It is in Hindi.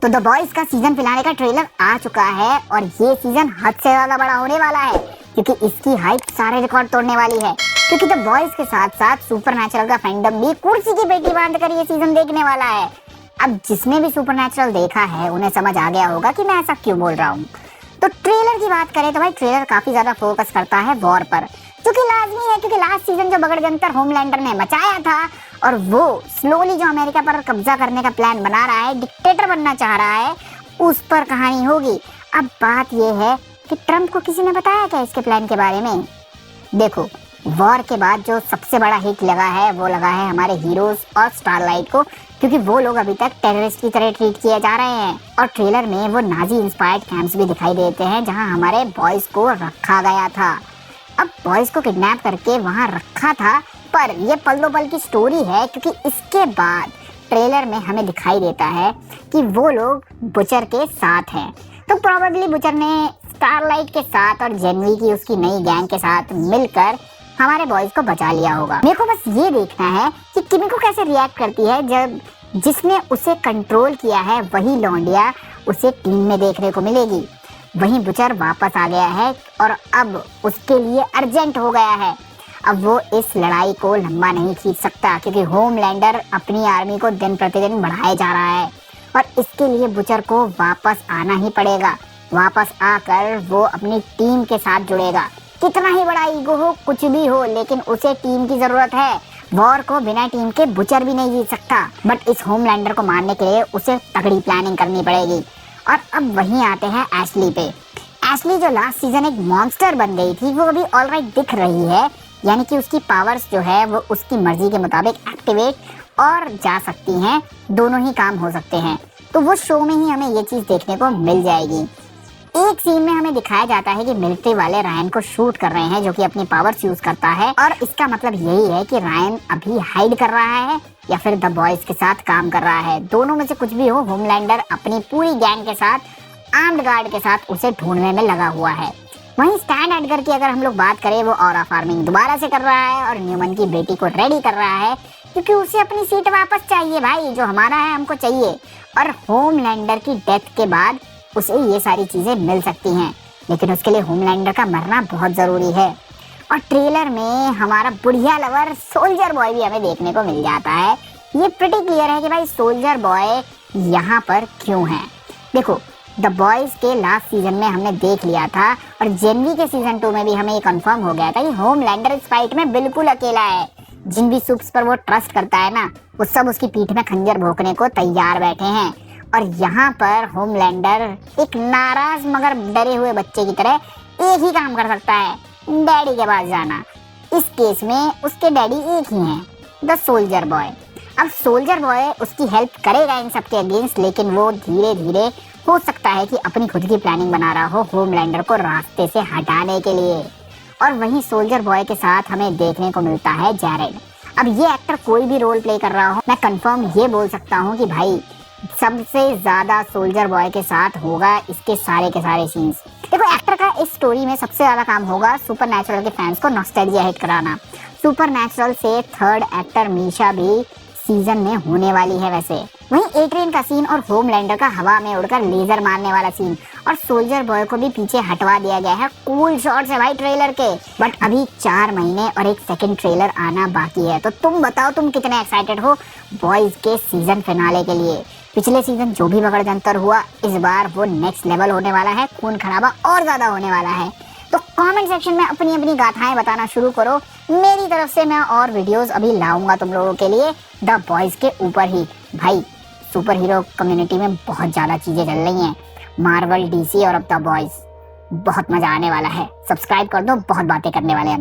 तो द बॉयज का सीजन फिनाले का ट्रेलर आ चुका है और ये सीजन हद से ज्यादा बड़ा होने वाला है क्योंकि इसकी हाइप सारे रिकॉर्ड तोड़ने वाली है। क्योंकि द बॉयज के साथ साथ सुपरनैचुरल का फैंडम भी कुर्सी की पेटी बांध कर ये सीजन देखने वाला है। अब जिसने भी सुपरनैचुरल देखा है उन्हें समझ आ गया होगा कि मैं ऐसा क्यों बोल रहा हूँ। तो ट्रेलर की बात करें तो भाई ट्रेलर काफी ज्यादा फोकस करता है वॉर पर, जो कि लाजमी है क्योंकि लास्ट सीजन जो बगड़जंतर होमलैंडर ने मचाया था और वो स्लोली जो अमेरिका पर कब्जा करने का प्लान बना रहा है, डिक्टेटर बनना चाह रहा है, उस पर कहानी होगी। अब बात ये है कि ट्रम्प को किसी ने बताया क्या इसके प्लान के बारे में? देखो, वॉर के बाद जो सबसे बड़ा हिट लगा है वो लगा है हमारे हीरोज और स्टारलाइट को, क्योंकि वो लोग अभी तक टेररिस्ट की तरह ट्रीट किए जा रहे हैं। और ट्रेलर में वो नाजी इंस्पायर्ड कैंप्स भी दिखाई देते हैं जहां हमारे बॉयज को रखा गया था। अब बॉयज को किडनैप करके वहां रखा था, पर ये पल दो पल की स्टोरी है क्योंकि इसके बाद ट्रेलर में हमें दिखाई देता है कि वो लोग बुचर के साथ हैं। तो प्रोबेबली बुचर ने स्टारलाइट के साथ और जेनवी की उसकी नई गैंग के साथ मिलकर हमारे बॉयज को बचा लिया होगा। मेरे को बस ये देखना है कि किमिको कैसे रिएक्ट करती है जब जिसने उसे कंट्रोल किया है वही लौंडिया उसे टीम में देखने को मिलेगी। वहीं बुचर वापस आ गया है और अब उसके लिए अर्जेंट हो गया है। अब वो इस लड़ाई को लंबा नहीं खींच सकता क्योंकि होमलैंडर अपनी आर्मी को दिन प्रतिदिन बढ़ाए जा रहा है और इसके लिए बुचर को वापस आना ही पड़ेगा। वापस आकर वो अपनी टीम के साथ जुड़ेगा। कितना ही बड़ा ईगो हो, कुछ भी हो, लेकिन उसे टीम की जरूरत है। वॉर को बिना टीम के बुचर भी नहीं जीत सकता। बट इस होमलैंडर को मारने के लिए उसे तगड़ी प्लानिंग करनी पड़ेगी। और अब वहीं आते हैं एशली पे। एशली जो लास्ट सीजन एक मॉन्स्टर बन गई थी वो अभी ऑलराइट दिख रही है, यानी कि उसकी पावर्स जो है वो उसकी मर्जी के मुताबिक एक्टिवेट और जा सकती हैं, दोनों ही काम हो सकते हैं। तो वो शो में ही हमें ये चीज देखने को मिल जाएगी। एक सीन में हमें दिखाया जाता है कि मिलिट्री वाले रायन को शूट कर रहे हैं जो कि अपनी पावर्स यूज करता है और इसका मतलब यही है कि रायन अभी हाइड कर रहा है या फिर द बॉयज के साथ काम कर रहा है। दोनों में से कुछ भी हो, होमलैंडर अपनी पूरी गैंग के साथ आर्म्ड गार्ड के साथ उसे ढूंढने में लगा हुआ है। वहीं स्टैन एडगर की अगर हम लोग बात करें, वो ऑरा फार्मिंग दोबारा से कर रहा है और न्यूमन की बेटी को रेडी कर रहा है क्योंकि उसे अपनी सीट वापस चाहिए। भाई जो हमारा है हमको चाहिए। और होमलैंडर की डेथ के बाद उसे ये सारी चीजें मिल सकती हैं, लेकिन उसके लिए होमलैंडर का मरना बहुत जरूरी है। और ट्रेलर में हमारा बुढ़िया लवर सोल्जर बॉय भी हमें देखने को मिल जाता है। ये प्रिटी क्लियर है कि भाई सोल्जर बॉय यहाँ पर क्यों है। देखो, द बॉयज के लास्ट सीजन में हमने देख लिया था और जेनवी के सीजन 2 में भी हमें ये कंफर्म हो गया था कि होमलैंडर इस फाइट में बिल्कुल अकेला है। जिन भी सुप्स पर वो ट्रस्ट करता है ना, वो सब उसकी पीठ में खंजर भोंकने को तैयार बैठे हैं। और यहाँ पर होमलैंडर एक नाराज मगर डरे हुए बच्चे की तरह एक ही काम कर सकता है, डैडी के पास जाना। इस केस में उसके डैडी एक ही हैं, द सोल्जर बॉय। अब सोल्जर बॉय उसकी हेल्प करेगा इन सब के अगेंस्ट, लेकिन वो धीरे धीरे हो सकता है कि अपनी खुद की प्लानिंग बना रहा हो होमलैंडर को रास्ते से हटाने के लिए। और वहीं सोल्जर बॉय के साथ हमें देखने को मिलता है जैरेड। अब ये एक्टर कोई भी रोल प्ले कर रहा हो, मैं कंफर्म ये बोल सकता हूँ कि भाई सबसे ज्यादा सोल्जर बॉय के साथ होगा इसके सारे के सारे सीन्स। देखो, एक्टर का इस स्टोरी में सबसे ज्यादा काम होगा सुपरनैचुरल के फैंस को नॉस्टैल्जिया हिट कराना। सुपरनैचुरल से थर्ड एक्टर मीशा भी सीजन में होने वाली है वैसे। वहीं एट्रियन का सीन और होमलैंडर का हवा में उड़कर लेजर मारने वाला सीन और सोल्जर बॉय को भी पीछे हटवा दिया गया है। कूल शॉट्स है भाई ट्रेलर के। बट अभी 4 महीने और एक सेकंड ट्रेलर आना बाकी है। तो तुम बताओ, तुम कितने एक्साइटेड हो बॉयज के सीजन फिनाले के लिए? पिछले सीजन जो भी बगड़जंतर हुआ, इस बार वो नेक्स्ट लेवल होने वाला है, खून खराबा और ज्यादा होने वाला है। तो कमेंट सेक्शन में अपनी अपनी गाथाएं बताना शुरू करो। मेरी तरफ से मैं और वीडियोस अभी लाऊंगा तुम लोगों के लिए द बॉयज के ऊपर ही। भाई सुपर हीरो कम्युनिटी में बहुत ज्यादा चीजें चल रही हैं, मार्वल, डीसी और अब द बॉयज। बहुत मजा आने वाला है। सब्सक्राइब कर दो, बहुत बातें करने वाले हैं।